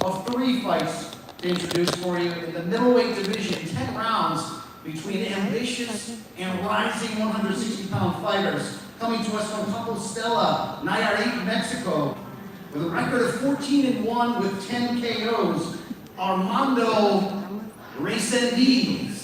Of 3 fights to introduce for you in the middleweight division, 10 rounds between ambitious and rising 160-pound fighters. Coming to us from Compostela, Nayarit, Mexico, with a record of 14-1 with 10 KOs, Armando Resendiz.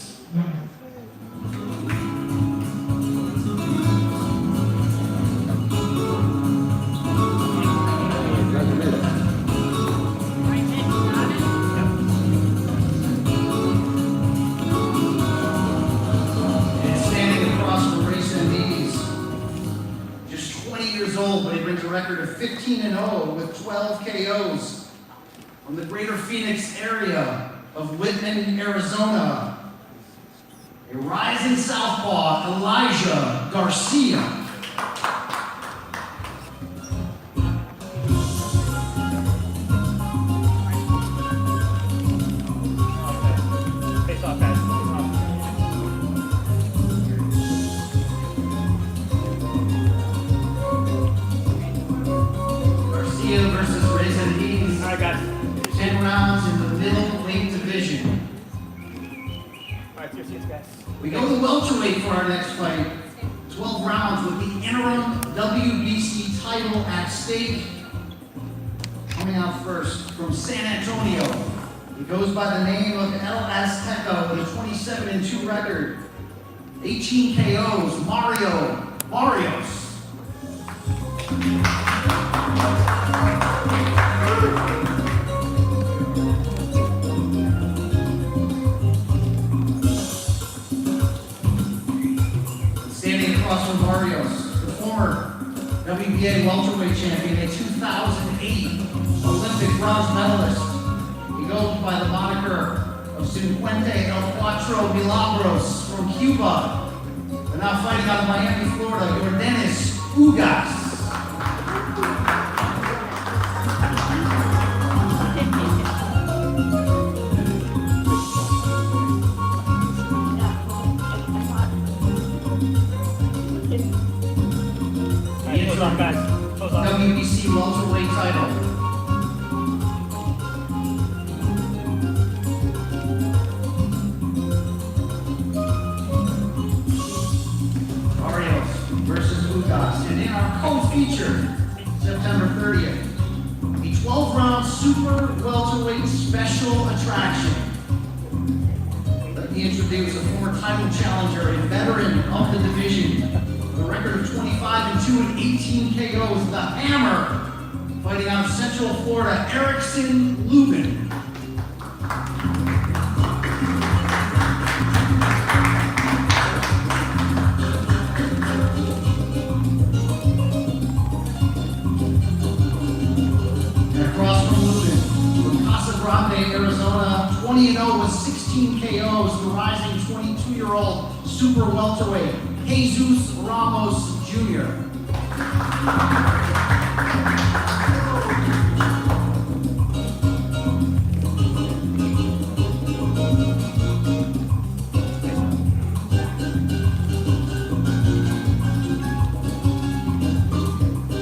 But he brings a record of 15-0 with 12 KOs from the greater Phoenix area of Whitman, Arizona. A rising southpaw, Elijah Garcia. Versus Resendiz. 10 rounds in the middleweight division. Alright, your seats, guys. We go to welterweight for our next fight. 12 rounds with the interim WBC title at stake. Coming out first from San Antonio. He goes by the name of El Azteca with a 27-2 record. 18 KOs, Mario Barrios. Standing across from Barrios, the former WBA welterweight champion, a 2008 Olympic bronze medalist. He goes by the moniker of Cincuente El Cuatro Milagros from Cuba. And now fighting out of Miami, Florida, Yordenis Ugas. WBC welterweight title. Barrios versus Ugas. And in our co-feature, September 30th, a 12-round super welterweight special attraction. Let me introduce a former title challenger and veteran of the division. The record of 25-2 and 18 KOs, the Hammer, fighting out of Central Florida, Erickson Lubin. And across from Lubin, from Casa Grande, Arizona, 20-0 with 16 KOs, the rising 22-year-old super welterweight, Jesus Ramos Jr.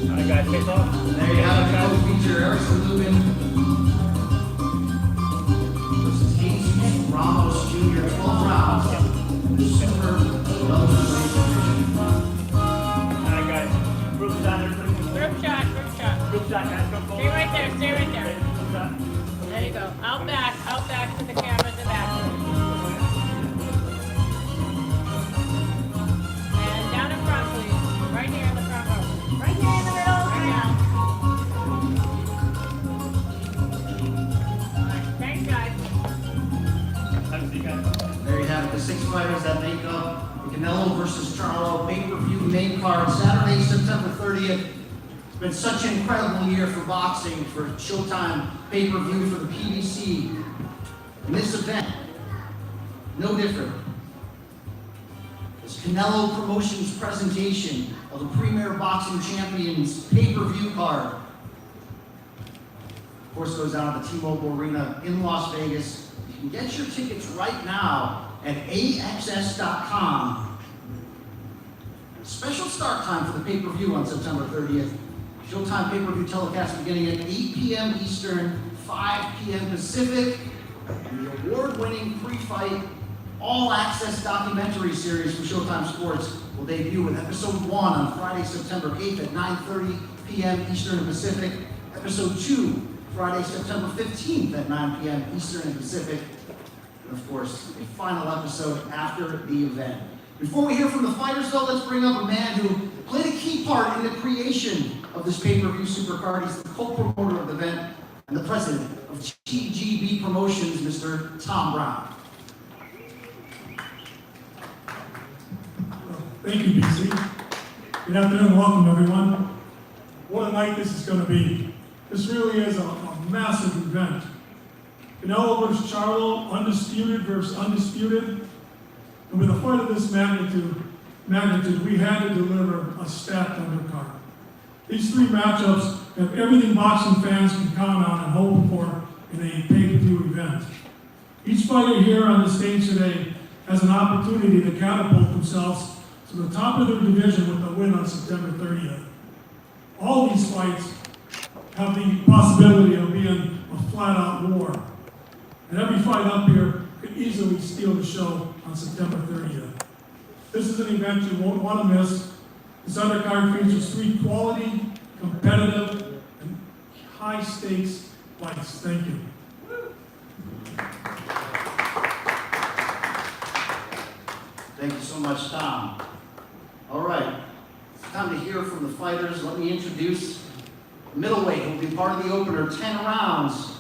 Alright guys, face off. There you have it, co-feature Erickson Lubin versus Jesus Ramos Jr. 12 rounds. Super welterweight division. Alright guys, group shot. Group shot, guys, go forward. Stay right there, stay right there. Group shot. There you go. Out back to the camera, to that. And down in front, please. Right here in the front row. Right here in the middle. Right now. All right, thanks, guys. Have a seat, guys. There you have it, the 6 fighters that make up the Canelo versus Charlo pay-per-view main card, Saturday, September 30th. It's been such an incredible year for boxing, for Showtime pay-per-view, for the PBC. And this event, no different. It's Canelo Promotions presentation of the Premier Boxing Champions pay-per-view card. Of course, goes down at the T-Mobile Arena in Las Vegas. You can get your tickets right now at AXS.com. Special start time for the pay-per-view on September 30th. Showtime pay-per-view telecast beginning at 8 p.m. Eastern, 5 p.m. Pacific. And the award-winning pre-fight all-access documentary series from Showtime Sports will debut with episode 1 on Friday, September 8th at 9:30 p.m. Eastern and Pacific. Episode 2, Friday, September 15th at 9 p.m. Eastern and Pacific. And of course, a final episode after the event. Before we hear from the fighters, though, let's bring up a man who played a key part in the creation of this pay-per-view supercard. He's the co-promoter of the event and the president of TGB Promotions, Mr. Tom Brown. Thank you, BC. Good afternoon, welcome everyone. What a night this is going to be. This really is a massive event. Canelo versus Charlo, undisputed versus undisputed. And with a fight of this magnitude, we had to deliver a stacked undercard. These 3 matchups have everything boxing fans can count on and hope for in a pay-per-view event. Each fighter here on the stage today has an opportunity to catapult themselves to the top of their division with a win on September 30th. All these fights have the possibility of being a flat-out war. And every fight up here could easily steal the show on September 30th. This is an event you won't want to miss. This undercard features 3 quality, competitive, and high-stakes fights. Thank you. Thank you so much, Tom. All right, it's time to hear from the fighters. Let me introduce the middleweight who will be part of the opener, 10 rounds.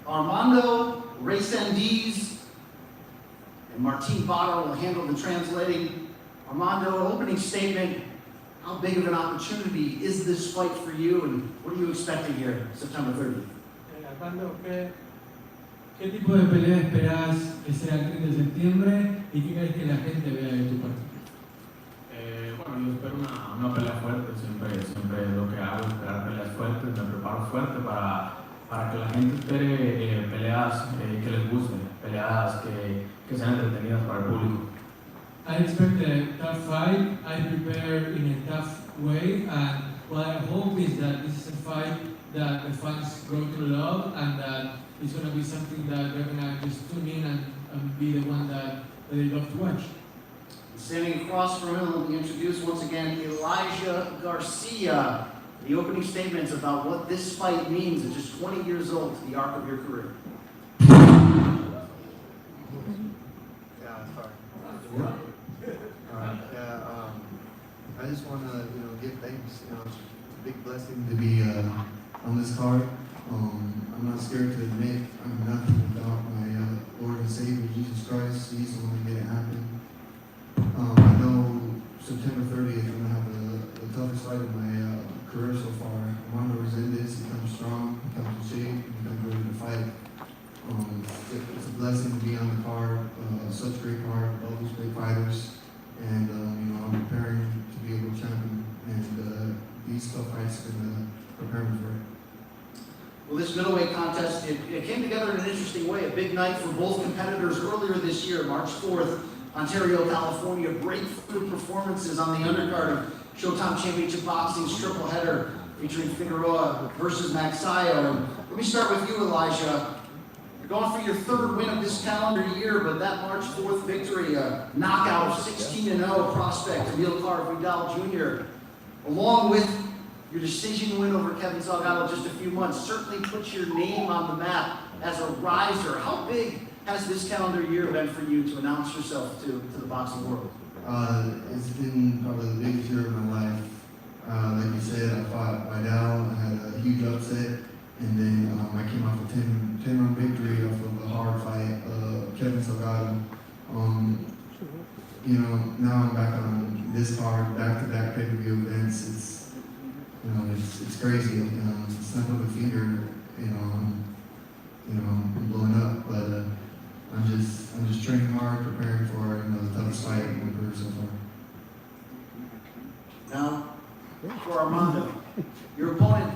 Armando Resendiz and Martin Botto will handle the translating. Armando, opening statement. How big of an opportunity is this fight for you, and what are you expecting here, September 30th? Armando, ¿qué tipo de pelea esperas que sea el 30 de septiembre y qué crees que la gente vea de tu parte? Bueno, yo espero una pelea fuerte, siempre es lo que hago, esperar peleas fuertes, me preparo fuerte para que la gente espere peleas que les gusten, peleas que sean entretenidas para el público. I expect a tough fight. I prepare in a tough way, and what I hope is that this is a fight that the fans grow to love, and that it's going to be something that they're going to just tune in and be the one that they love to watch. Standing across from him, let me introduce once again Elijah Garcia. The opening statements about what this fight means at just 20 years old to the arc of your career. I just want to, give thanks. It's a big blessing to be on this card. I'm not scared to admit I'm nothing without my Lord and Savior Jesus Christ. He's the one who made it happen. I know September 30th I'm gonna have the toughest fight of my career so far. Armando Resendiz, he comes strong, he comes in shape, he comes ready to fight. It's a blessing to be on the card, such a great card, all these great fighters, and I'm preparing to be able to champion, and these tough fights are gonna prepare me for it. Well, this middleweight contest, it came together in an interesting way. A big night for both competitors earlier this year, March 4th, Ontario, California. Breakthrough performances on the undercard of Showtime Championship Boxing's triple header featuring Figueroa versus Maxayo. And let me start with you, Elijah. You're going for your 3rd win of this calendar year, but that March 4th victory, a knockout of 16-0 prospect Amilcar Vidal Jr., along with your decision win over Kevin Salgado just a few months, certainly puts your name on the map as a riser. How big has this calendar year been for you to announce yourself to the boxing world? It's been probably the biggest year of my life. Like you said, I fought Vidal, I had a huge upset, and then I came off a 10-round victory off of a hard fight, Kevin Salgado. Now I'm back on this card, back-to-back pay-per-view events. It's crazy. Snap of a finger, I'm blowing up, but I'm just training hard, preparing for the toughest fight in my career so far. Now, for Armando, your opponent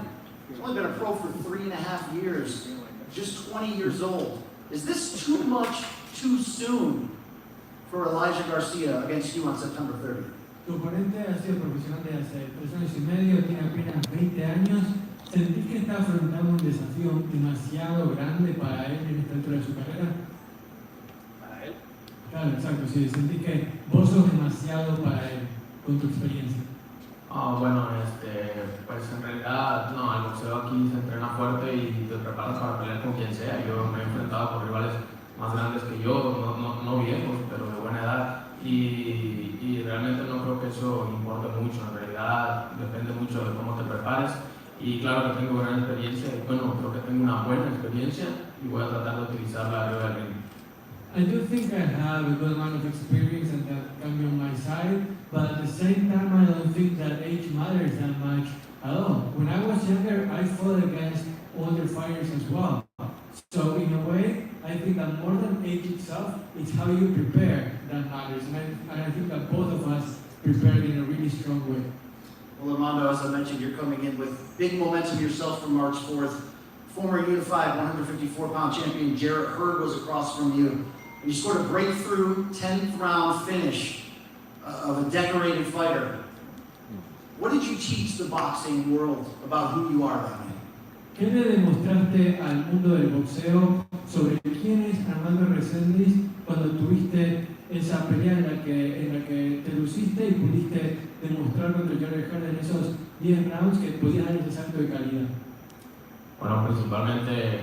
has only been a pro for 3.5 years, just 20 years old. Is this too much too soon for Elijah Garcia against you on September 30th? Tu oponente ha sido profesional de hace 3 años y medio, tiene apenas 20 años. ¿Sentís que está afrontando un desafío demasiado grande para él en esta altura de su carrera? ¿Para él? Claro, exacto, sí, sentís que vos sos demasiado para él, con tu experiencia. Bueno, pues en realidad, no, el boxeo aquí se entrena fuerte y te preparas para pelear con quien sea. Yo me he enfrentado con rivales más grandes que yo, no viejos, pero de buena edad. Y realmente no creo que eso importe mucho. En realidad depende mucho de cómo te prepares. Y claro que tengo gran experiencia, y bueno, creo que tengo una buena experiencia y voy a tratar de utilizarla arriba del ring. I do think I have a good amount of experience and that can be on my side, but at the same time, I don't think that age matters that much at all. When I was younger, I fought against older fighters as well. So in a way, I think that more than age itself, it's how you prepare that matters. And I think that both of us prepared in a really strong way. Well, Armando, as I mentioned, you're coming in with big momentum yourself from March 4th. Former unified 154-pound champion Jarrett Hurd was across from you. And you scored a breakthrough 10th round finish of a decorated fighter. What did you teach the boxing world about who you are that night? ¿Qué le demostraste al mundo del boxeo sobre quién es Armando Reséndiz cuando tuviste esa pelea en la que te luciste y pudiste demostrar contra Jarrett Hurd en esos 10 rounds que podías dar ese salto de calidad? Bueno, principalmente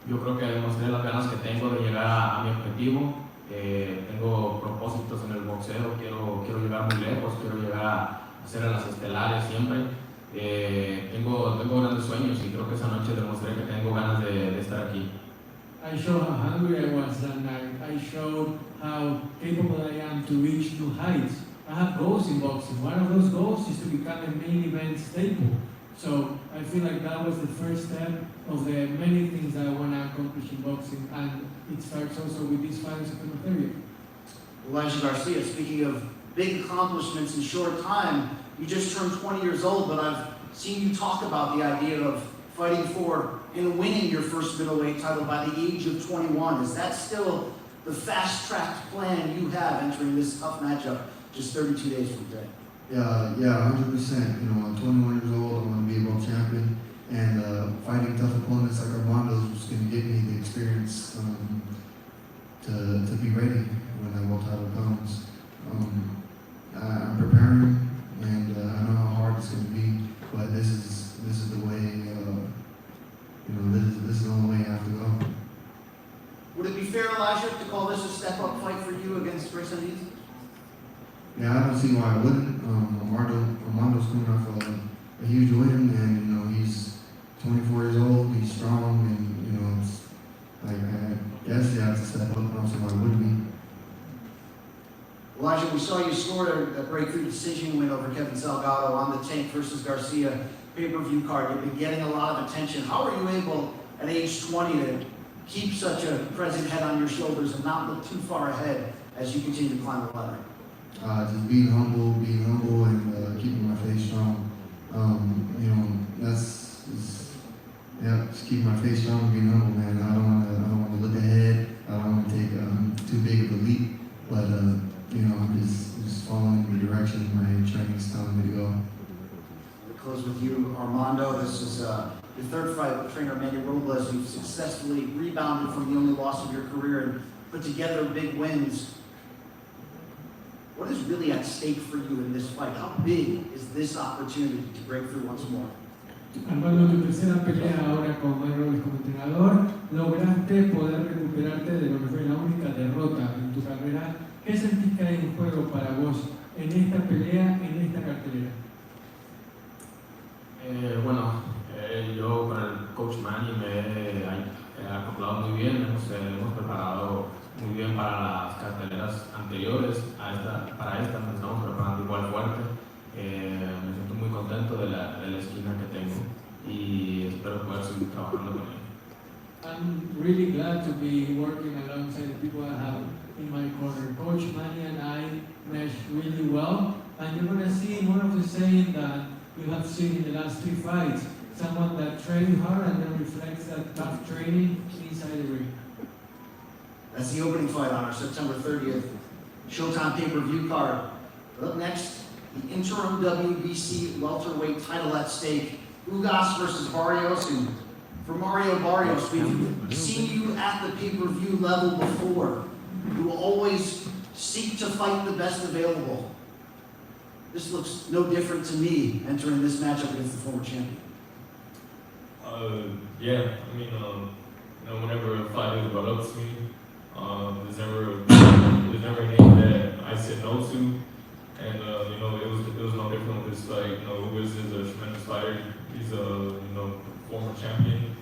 yo creo que demostré las ganas que tengo de llegar a mi objetivo. Tengo propósitos en el boxeo, quiero llegar muy lejos, quiero llegar a ser en las estelares siempre. Tengo grandes sueños y creo que esa noche demostré que tengo ganas de estar aquí. I showed how hungry I was that night. I showed how capable I am to reach new heights. I have goals in boxing. One of those goals is to become a main event staple. So I feel like that was the first step of the many things that I want to accomplish in boxing, and it starts also with these fights of September 30th. Elijah Garcia, speaking of big accomplishments in short time, you just turned 20 years old, but I've seen you talk about the idea of fighting for and winning your first middleweight title by the age of 21. Is that still the fast-tracked plan you have entering this tough matchup just 32 days from today? Yeah, 100%. You know, I'm 21 years old, I want to be a world champion, and fighting tough opponents like Armando is just going to give me the experience to be ready when that world title comes. I'm preparing, and I know how hard it's going to be, but this is the way. This is the only way I have to go. Would it be fair, Elijah, to call this a step-up fight for you against Reséndiz? Yeah, I don't see why I wouldn't. Armando's coming off a huge win, and he's 24 years old. He's strong, and it's like I guess he has to step up. I don't see why I wouldn't be. Elijah, we saw you score a breakthrough decision win over Kevin Salgado on the Tank versus Garcia pay-per-view card. You've been getting a lot of attention. How are you able, at age 20, to keep such a present head on your shoulders and not look too far ahead as you continue to climb the ladder? Just being humble, and keeping my face strong. Just keeping my face strong and being humble, man. I don't want to look ahead. I don't want to take too big of a leap, but I'm just following the direction my training's telling me to go. We'll close with you, Armando. This is your third fight with trainer Manny Robles. You've successfully rebounded from the only loss of your career and put together big wins. What is really at stake for you in this fight? How big is this opportunity to break through once more? Armando, tu tercera pelea ahora con Errol como entrenador, lograste poder recuperarte de lo que fue la única derrota en tu carrera. ¿Qué sentís que hay en juego para vos en esta pelea, en esta cartelera? Yo con el coach Manny me he acoplado muy bien, hemos preparado muy bien para las carteleras anteriores, para esta nos estamos preparando igual fuerte. Me siento muy contento de la esquina que tengo y espero poder seguir trabajando con él. I'm really glad to be working alongside the people I have in my corner. Coach Manny and I mesh really well, and you're going to see more of the same that you have seen in the last 3 fights. Someone that trains hard and then reflects that tough training inside the ring. That's the opening fight on our September 30th Showtime pay-per-view card. But up next, the interim WBC welterweight title at stake. Ugas versus Barrios, and for Mario Barrios, we've seen you at the pay-per-view level before. You will always seek to fight the best available. This looks no different to me entering this matchup against the former champion. Yeah, I mean, whenever a fight is brought up to me, there's never a name that I said no to, and it was no different with this fight. Ugas is a tremendous fighter. He's a former champion,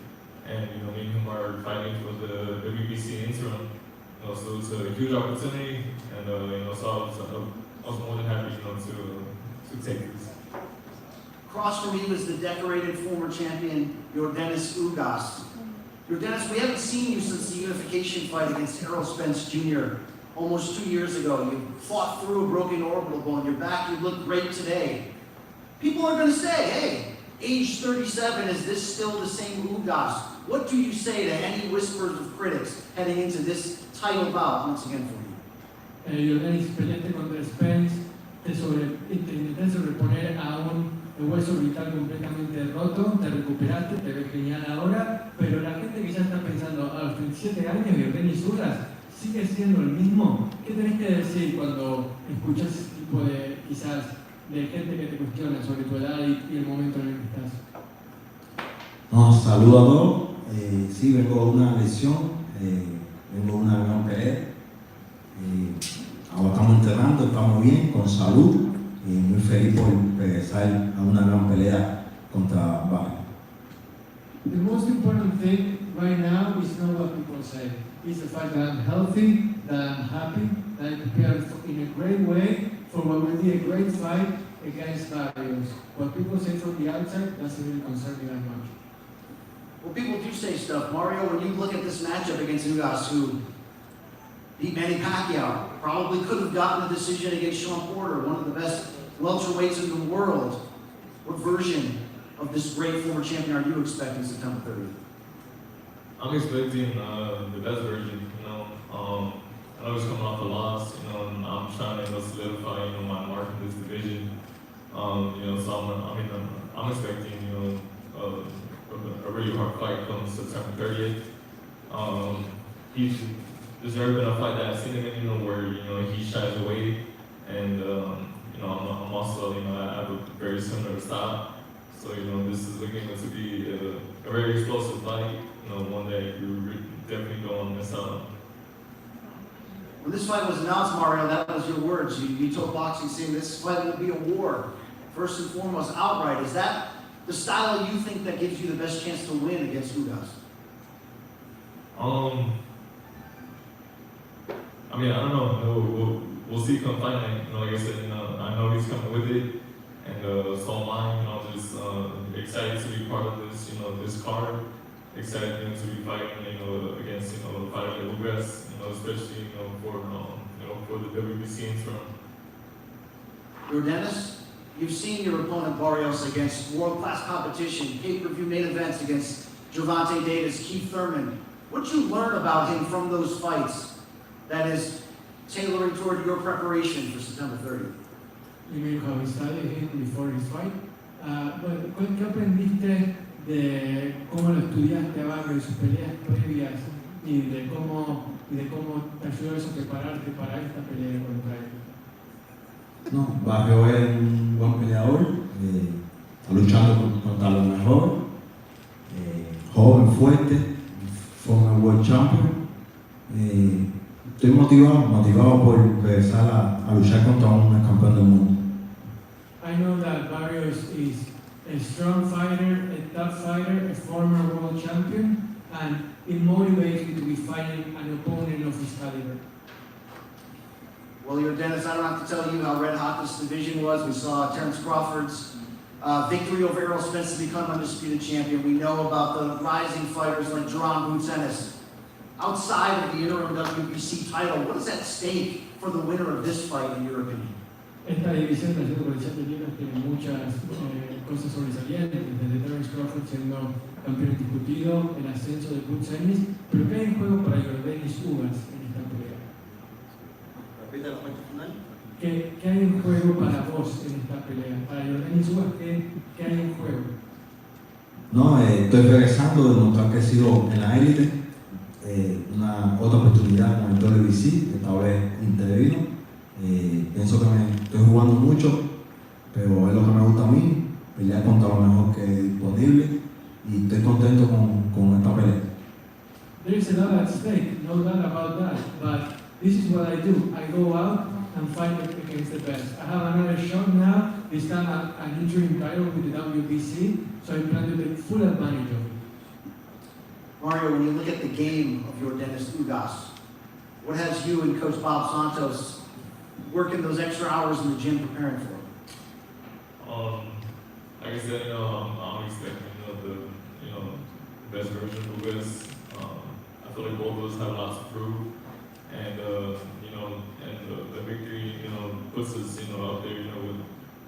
and me and him are fighting for the WBC interim. So it's a huge opportunity, and so I was more than happy to take this. Across from you is the decorated former champion, Demetrius Ugas. Demetrius, we haven't seen you since the unification fight against Errol Spence Jr. almost 2 years ago. You fought through a broken orbital bone. You're back. You look great today. People are going to say, hey, age 37, is this still the same Ugas? What do you say to any whispers of critics heading into this title bout once again for you? Demetrius, peleaste contra Spence, te intentaste sobreponer a un hueso orbital completamente roto, te recuperaste, te ves genial ahora, pero la gente que ya está pensando a los 37 años y Demetrius sigue siendo el mismo. ¿Qué tenés que decir cuando escuchas ese tipo de, quizás, de gente que te cuestiona sobre tu edad y el momento en el que estás? No, saludo a todos. Sí, vengo de una lesión, vengo de una gran pelea. Ahora estamos entrenando, estamos bien, con salud. Muy feliz por regresar a una gran pelea contra Barrios. The most important thing right now is not what people say. It's the fact that I'm healthy, that I'm happy, that I prepared in a great way for what will be a great fight against Barrios. What people say from the outside doesn't really concern me that much. Well, people do say stuff. Mario, when you look at this matchup against Ugas, who beat Manny Pacquiao, probably could have gotten a decision against Sean Porter, one of the best welterweights in the world. What version of this great former champion are you expecting September 30th? I'm expecting the best version. I know he's coming off a loss. And I'm trying to solidify my mark in this division. So I'm expecting a really hard fight come September 30th. There's never been a fight that I've seen him in, where he shies away, and I'm also I have a very similar style. So this is looking to be a very explosive fight. One that you definitely don't want to miss out. When this fight was announced, Mario, that was your words. You told boxing saying this fight will be a war, first and foremost, outright. Is that the style you think that gives you the best chance to win against Ugas? I don't know. We'll see come fight night. Like I said, I know he's coming with it, and so am I. Just excited to be part of this, this card. Excited to be fighting, against a fighter like Ugas, especially for the WBC interim. Demetrius, you've seen your opponent Barrios against world-class competition, pay-per-view main events against Gervonta Davis, Keith Thurman. What did you learn about him from those fights that is tailoring toward your preparation for September 30th? You mean how he studied him before his fight? ¿Qué aprendiste de cómo lo estudiaste a Barrios, sus peleas previas, y de cómo te ayudó eso a prepararte para esta pelea contra él? No, Barrio es un buen peleador, está luchando contra lo mejor, joven, fuerte, former world champion. Estoy motivado por regresar a luchar contra un campeón del mundo. I know that Barrios is a strong fighter, a tough fighter, a former world champion, and it motivates me to be fighting an opponent of his caliber. Well, Demetrius, I don't have to tell you how red hot this division was. We saw Terence Crawford's victory over Errol Spence to become undisputed champion. We know about the rising fighters like Jerome Boots. Outside of the interim WBC title, what is at stake for the winner of this fight, in your opinion? Esta división de peso ligeros tiene muchas cosas sobresalientes, desde Terence Crawford siendo campeón indiscutido, el ascenso de Boots, pero ¿qué hay en juego para Demetrius en esta pelea? Repite la fecha final. ¿Qué hay en juego para vos en esta pelea? Para Demetrius, ¿qué hay en juego? No, estoy regresando de demostrar que he sido en la élite, una otra oportunidad con el WBC, esta vez interino. Pienso que me estoy jugando mucho, pero es lo que me gusta a mí, pelear contra lo mejor que es disponible y estoy contento con esta pelea. There is a lot at stake, no doubt about that, but this is what I do. I go out and fight against the best. I have another shot now, this time an interim title with the WBC, so I plan to take full advantage of it. Mario, when you look at the game of your Dennis Ugas, what has you and Coach Bob Santos working those extra hours in the gym preparing for? Like I said, I'm expecting the best version of Ugas. I feel like both of us have lots to prove, and the victory, puts us, up there,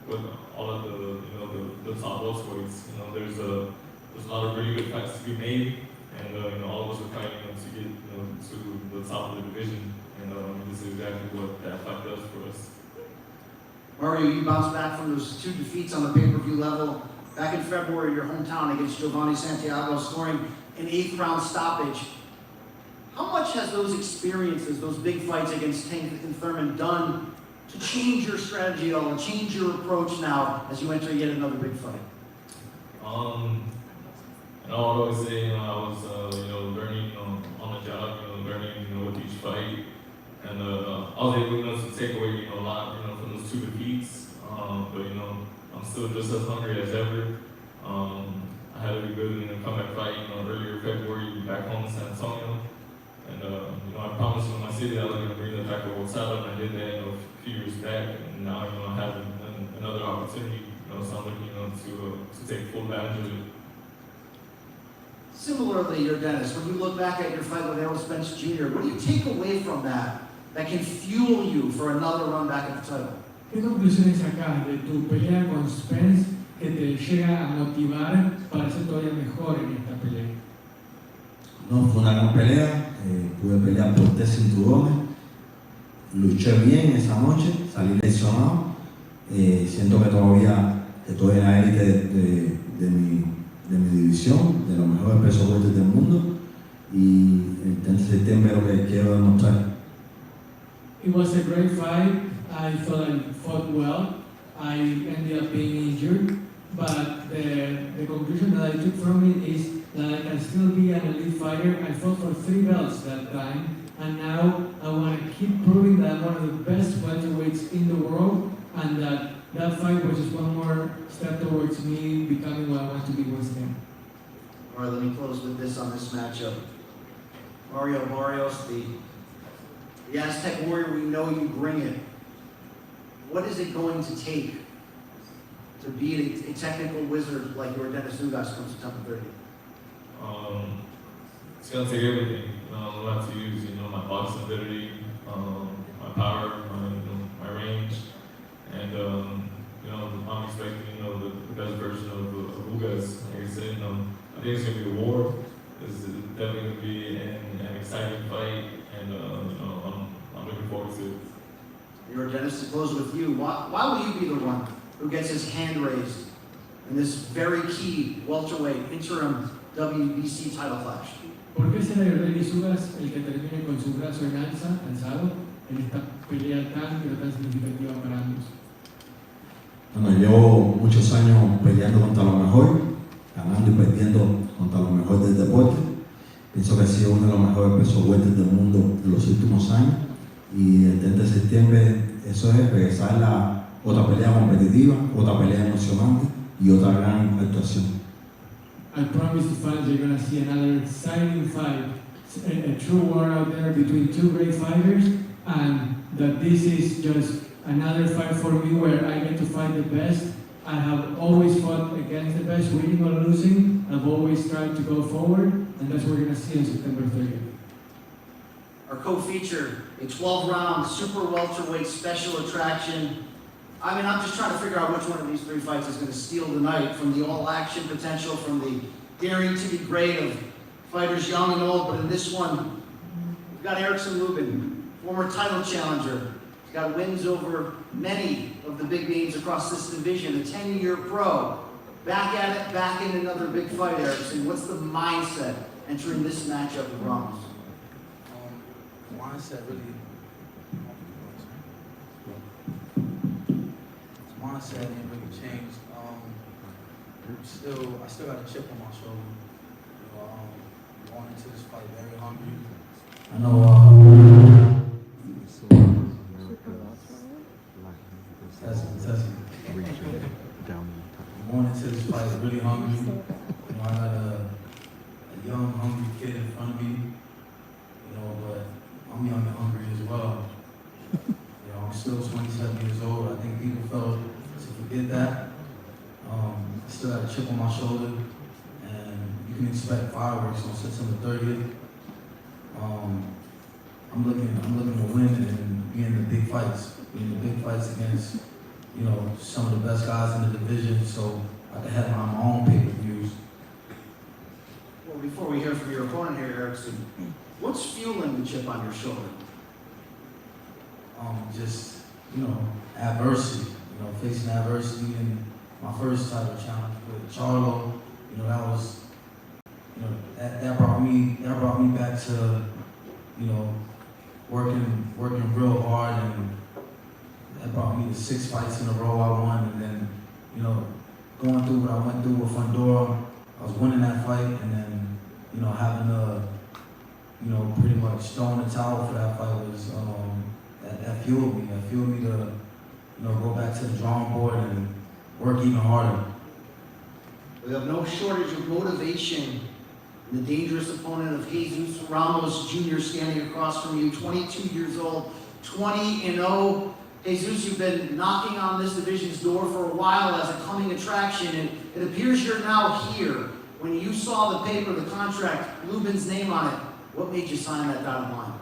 with all of the top welterweights. There's a lot of really good fights to be made, and all of us are fighting to get to the top of the division, and this is exactly what that fight does for us. Mario, you bounced back from those 2 defeats on the pay-per-view level back in February, your hometown against Giovanni Santiago, scoring an 8th round stoppage. How much has those experiences, those big fights against Tank and Thurman, done to change your strategy at all, and change your approach now as you enter yet another big fight? And I would always say, I was, learning on the job, learning, with each fight, and I was able to take away, a lot, from those 2 defeats. But I'm still just as hungry as ever. I had a good comeback fight, earlier February back home in San Antonio. And I promised my city that I was going to bring the back a world title, and I did that a few years back. And now I have another opportunity, so I'm looking to take full advantage of it. Similarly, your Dennis, when you look back at your fight with Errol Spence Jr., what do you take away from that can fuel you for another run back at the title? ¿Qué conclusiones sacas de tu pelea con Spence que te llega a motivar para ser todavía mejor en esta pelea? No, fue una gran pelea, pude pelear por 3 cinturones, luché bien esa noche, salí lesionado, siento que todavía estoy en la élite de mi división, de los mejores pesos fuertes del mundo, y el 30 de septiembre es lo que quiero demostrar. It was a great fight. I thought I fought well. I ended up being injured, but the conclusion that I took from it is that I can still be an elite fighter. I fought for 3 belts that time, and now I want to keep proving that I'm one of the best welterweights in the world, and that fight was just one more step towards me becoming what I want to be once again. All right, let me close with this on this matchup. Mario Barrios, the Aztec Warrior, we know you bring it. What is it going to take to be a technical wizard like your Dennis Ugas comes September 30th? It's going to take everything. I'll have to use, my boxing ability, my power, my range, and I'm expecting, the best version of Ugas. Like I said, I think it's going to be a war. It's definitely going to be an exciting fight, and I'm looking forward to it. Your Dennis, to close with you, why will you be the one who gets his hand raised in this very key welterweight interim WBC title clash? ¿Por qué será Demetrius el que termine con su brazo en alza, alzado, en esta pelea tan significativa para ambos? Bueno, llevo muchos años peleando contra lo mejor, ganando y perdiendo contra lo mejor del deporte. Pienso que he sido uno de los mejores pesos fuertes del mundo en los últimos años, y el 30 de septiembre eso es regresar a otra pelea competitiva, otra pelea emocionante y otra gran actuación. I promise the fans you're going to see another exciting fight, a true war out there between 2 great fighters, and that this is just another fight for me where I get to fight the best. I have always fought against the best, winning or losing. I've always tried to go forward, and that's what we're going to see on September 30th. Our co-feature, a 12-round super welterweight special attraction. I'm just trying to figure out which one of these 3 fights is going to steal the night, from the all-action potential, from the daring to be great of fighters young and old. But in this one, we've got Erickson Lubin, former title challenger. He's got wins over many of the big names across this division, a 10-year pro. Back at it, back in another big fight, Erickson. What's the mindset entering this matchup with Ramos? Mindset really. Mindset ain't really changed. I still got a chip on my shoulder. You know, going into this fight very hungry. I know. Testing. Going into this fight really hungry. You know, I got a young, hungry kid in front of me. You know, but I'm young and hungry as well. You know, I'm still 27 years old. I think people fail to forget that. I still got a chip on my shoulder, and you can expect fireworks on September 30th. I'm looking to win and be in the big fights against, you know, some of the best guys in the division, so I can have my own pay-per-views. Well, before we hear from your opponent here, Erickson, what's fueling the chip on your shoulder? Just, you know, adversity. You know, facing adversity in my first title challenge with Charlo. You know, that was, you know, that brought me back to, you know, working real hard, and that brought me to 6 fights in a row I won, and then, you know, going through what I went through with Fundora, I was winning that fight, and then, you know, having to, you know, pretty much throwing the towel for that fight was, that fueled me. That fueled me to, you know, go back to the drawing board and work even harder. We have no shortage of motivation. The dangerous opponent of Jesus Ramos Jr. standing across from you, 22 years old, 20-0. Jesus, you've been knocking on this division's door for a while as a coming attraction, and it appears you're now here. When you saw the paper, the contract, Lubin's name on it, what made you sign that dotted line?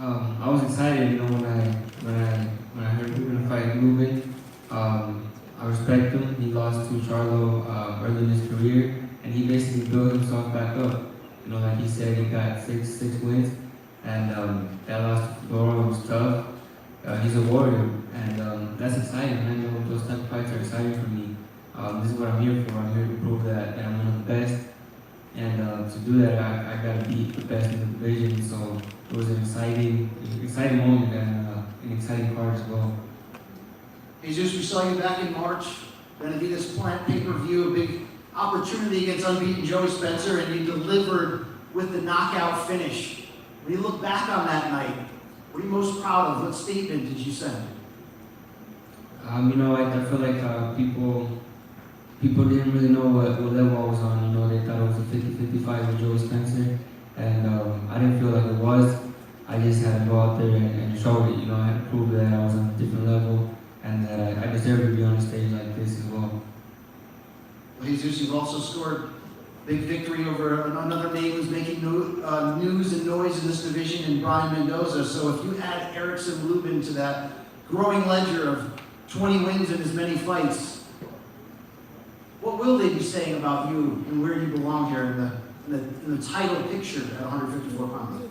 I was excited, you know, when I heard we were gonna fight Lubin. I respect him. He lost to Charlo early in his career, and he basically built himself back up. You know, like he said, he got six wins, and that loss to Fedora was tough. He's a warrior, and that's exciting. I know those type of fights are exciting for me. This is what I'm here for. I'm here to prove that I'm one of the best, and to do that, I got to beat the best in the division. So it was an exciting moment and an exciting card as well. Jesus, we saw you back in March. Benavidez plant pay-per-view, a big opportunity against unbeaten Joey Spencer, and you delivered with the knockout finish. When you look back on that night, what are you most proud of? What statement did you send? You know, I feel like people didn't really know what level I was on. You know, they thought it was a 50-50 fight with Joey Spencer, and I didn't feel like it was. I just had to go out there and show it. You know, I had to prove that I was on a different level, and that I deserve to be on a stage like this as well. Well, Jesus, you've also scored big victory over another name who's making news and noise in this division, in Brian Mendoza. So if you add Erickson Lubin to that growing ledger of 20 wins in as many fights, what will they be saying about you and where you belong here in the title picture at 154 pounds?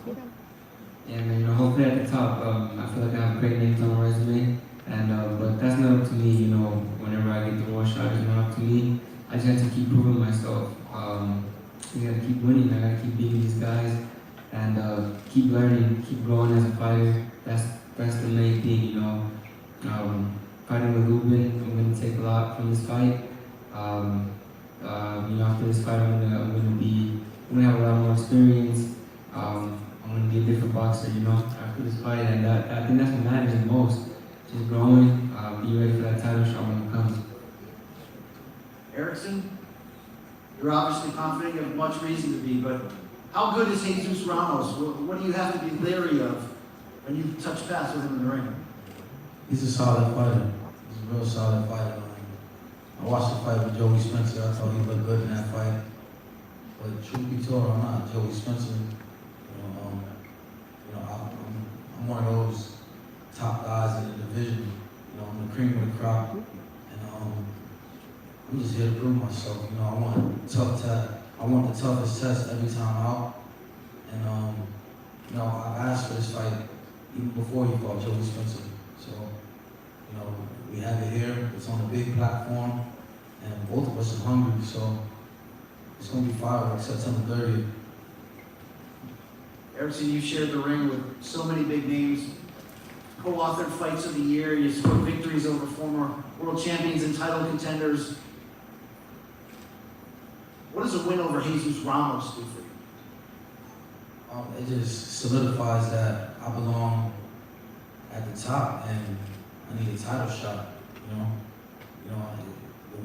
Yeah, man, you know, hopefully at the top, I feel like I have great names on my resume, and but that's not up to me. You know, whenever I get the war shot, it's not up to me. I just have to keep proving myself. You gotta keep winning. I gotta keep beating these guys, and keep learning, keep growing as a fighter. That's the main thing, you know. Fighting with Lubin, I'm gonna take a lot from this fight. You know, after this fight, I'm gonna have a lot more experience. I'm gonna be a different boxer, you know, after this fight, and I think that's what matters the most. Just growing, be ready for that title shot when it comes. Erickson, you're obviously confident, you have much reason to be, but how good is Jesus Ramos? What do you have to be leery of when you touch paths with him in the ring? He's a solid fighter. He's a real solid fighter. I watched the fight with Joey Spencer. I thought he looked good in that fight. But truth be told, I'm not Joey Spencer. I'm one of those top guys in the division. You know, I'm the cream of the crop, and I'm just here to prove myself. You know, I want the toughest test every time out, and you know, I asked for this fight even before he fought Joey Spencer. So, you know, we have it here. It's on a big platform, and both of us are hungry, so it's going to be fireworks September 30th. Erickson, you shared the ring with so many big names, co-authored fights of the year, you scored victories over former world champions and title contenders. What does a win over Jesus Ramos do for you? It just solidifies that I belong at the top, and I need a title shot. The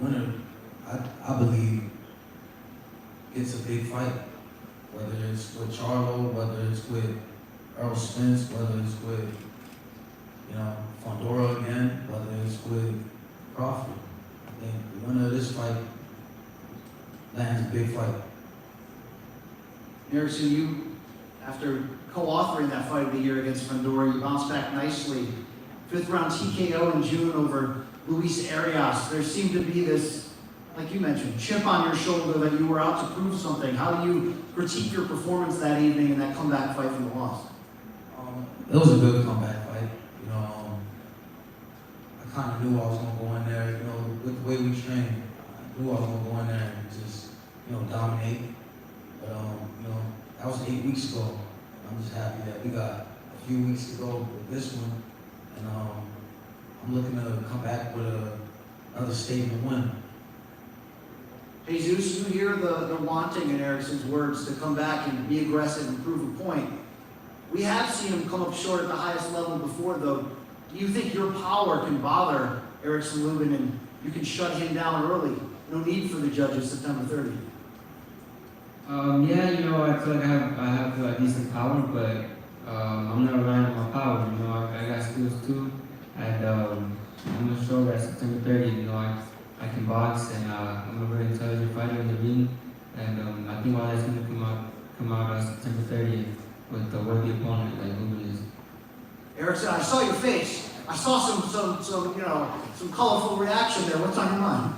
winner, I believe, gets a big fight. Whether it's with Charlo, whether it's with Errol Spence, whether it's with Fondora again, whether it's with Crawford. I think the winner of this fight lands a big fight. Erickson, you, after co-authoring that fight of the year against Fondora, you bounced back nicely. 5th round TKO in June over Luis Arias. There seemed to be this, like you mentioned, chip on your shoulder that you were out to prove something. How do you critique your performance that evening in that comeback fight from the loss? It was a good comeback fight. I kind of knew I was going to go in there, with the way we trained. I knew I was going to go in there and just, dominate. But, that was 8 weeks ago. I'm just happy that we got a few weeks to go with this one. And I'm looking to come back with another statement win. Jesus, you hear the wanting in Erickson's words to come back and be aggressive and prove a point. We have seen him come up short at the highest level before, though. Do you think your power can bother Erickson Lubin and you can shut him down early? No need for the judges September 30th. Yeah, I feel like I have a decent power, but I'm not relying on my power. I got skills too, and I'm gonna show that September 30th. I can box, and I'm a very intelligent fighter in the ring, and I think all that's gonna come out September 30th with a worthy opponent like Lubin is. Erickson, I saw your face. I saw some colorful reaction there. What's on your mind?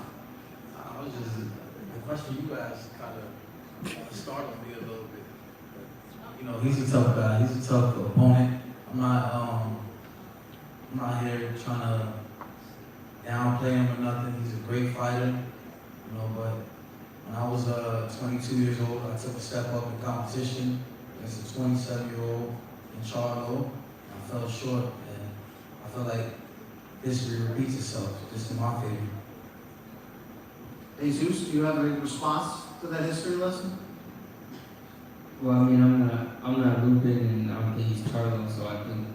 I was just, the question you asked kind of startled me a little bit. He's a tough guy. He's a tough opponent. I'm not here trying to downplay him or nothing. He's a great fighter, but when I was 22 years old, I took a step up in competition against a 27-year-old in Charlo. I fell short, and I feel like history repeats itself, just in my favor. Jesus, do you have a response to that history lesson? Well, I'm not Lubin, and I don't think he's Charlo, so I think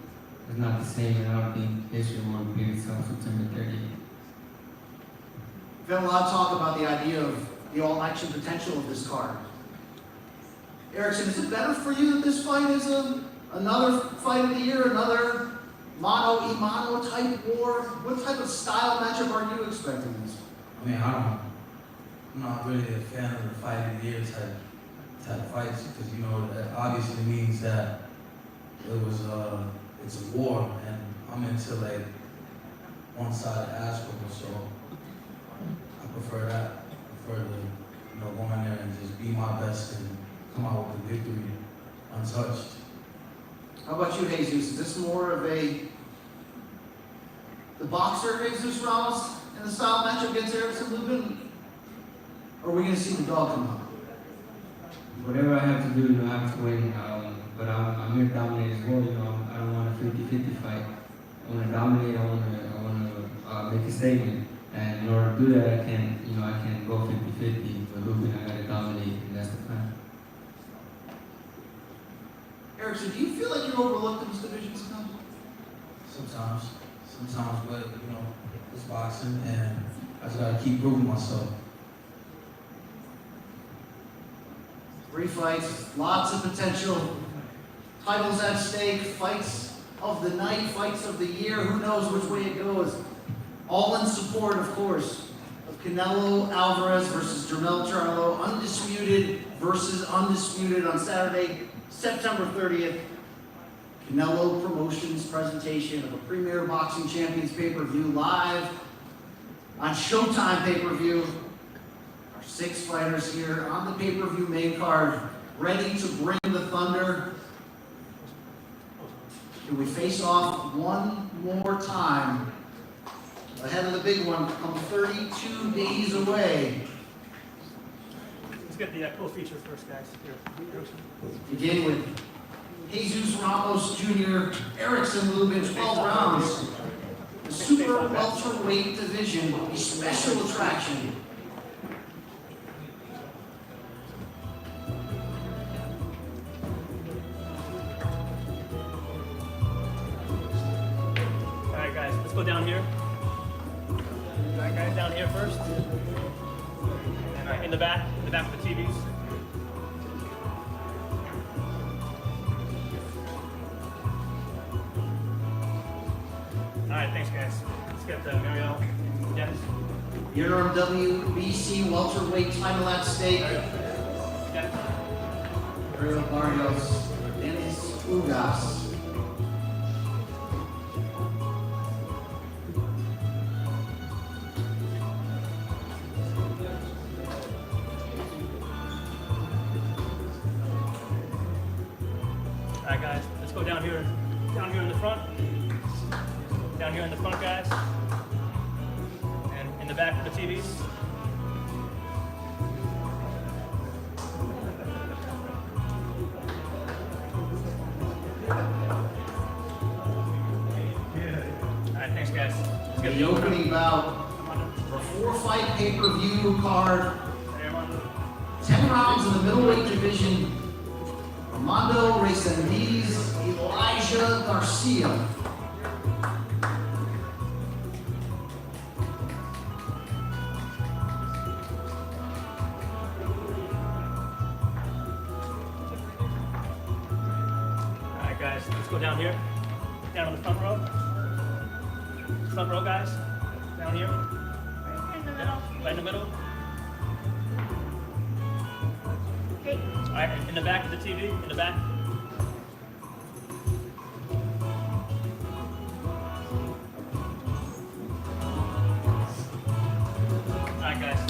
it's not the same, and I don't think history will repeat itself September 30th. We've had a lot of talk about the idea of the all-action potential of this card. Erickson, is it better for you that this fight is another fight of the year, another mano-a-mano type war? What type of style matchup are you expecting this? I'm not really a fan of the fight of the year type fights, because that obviously means that it's a war, and I'm into one-sided ass whooping, so I prefer that. I prefer to go in there and just be my best and come out with a victory untouched. How about you, Jesus? Is this more of the boxer Jesus Ramos in the style matchup against Erickson Lubin? Or are we going to see the dog come out? Whatever I have to do, I have to win. But I'm here to dominate as well. I don't want a 50-50 fight. I want to dominate. I want to make a statement. And in order to do that, I can't go 50-50. But Lubin, I got to dominate, and that's the plan. Erickson, do you feel like you're overlooked in this division sometimes? Sometimes, but it's boxing, and I just gotta keep proving myself. 3 fights, lots of potential. Titles at stake, fights of the night, fights of the year. Who knows which way it goes? All in support, of course, of Canelo Alvarez versus Charlo, undisputed versus undisputed on Saturday, September 30th. Canelo Promotions presentation of a Premier Boxing Champions pay-per-view live on Showtime pay-per-view. Our 6 fighters here on the pay-per-view main card, ready to bring the thunder. Can we face off one more time ahead of the big one, come 32 days away. Let's get the cool features first, guys. Here. Begin with Jesus Ramos Jr., Erickson Lubin, 12 rounds. The super welterweight division, a special attraction. All right, guys, let's go down here. All right, guys, down here first. And in the back of the TVs. All right, thanks, guys. Let's get Mariel, Dennis. Interim WBC welterweight title at stake. Dennis. Errol Barrios, Dennis Ugas. All right, guys, let's go down here in the front. Down here in the front, guys. And in the back of the TVs. All right, thanks, guys. Let's get The opening bout for a 4-fight pay-per-view card. 10 rounds in the middleweight division. Armando Resendiz, Elijah Garcia. Alright, guys, let's go down here. Down on the front row. Front row, guys. Down here. In the middle. Right in the middle. Great. Alright, in the back of the TV. In the back. Alright, guys.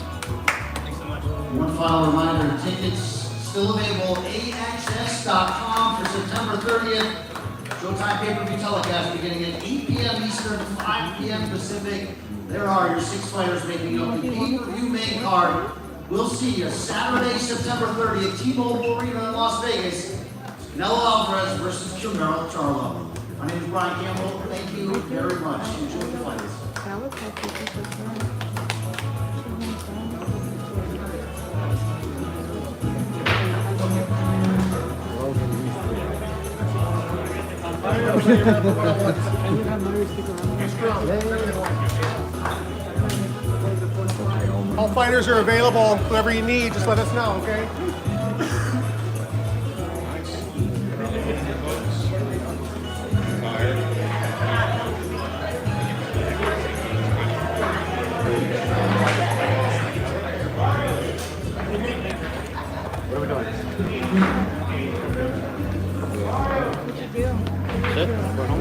Thanks so much. One final reminder, tickets still available, AXS.com for September 30th. Showtime pay-per-view telecast beginning at 8 p.m. Eastern, 5 p.m. Pacific. There are your 6 fighters making up the pay-per-view main card. We'll see you Saturday, September 30th, T-Mobile Arena in Las Vegas. Canelo Alvarez versus Charlo. My name is Brian Campbell. Thank you very much. Enjoy the fights. That was like All fighters are available. Whoever you need, just let us know, okay? What are we doing?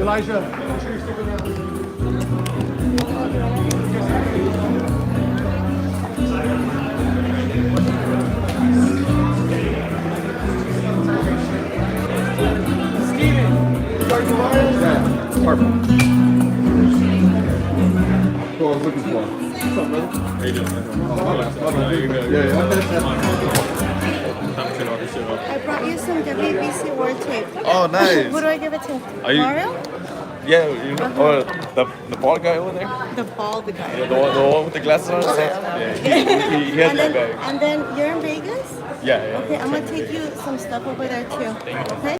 Elijah, make sure you stick around. Perfect. Who I was looking for. What's up, brother? How you doing? Oh, my bad. You're good. I brought you some WBC World tape. Oh, nice. Who do I give it to? Are you- Mario? Yeah, you know, the bald guy over there? The bald guy. Yeah, the one with the glasses on? Yeah, he has and that then, bag. and then you're in Vegas? Yeah, yeah. Okay, I'm gonna take you some stuff over there too. Okay?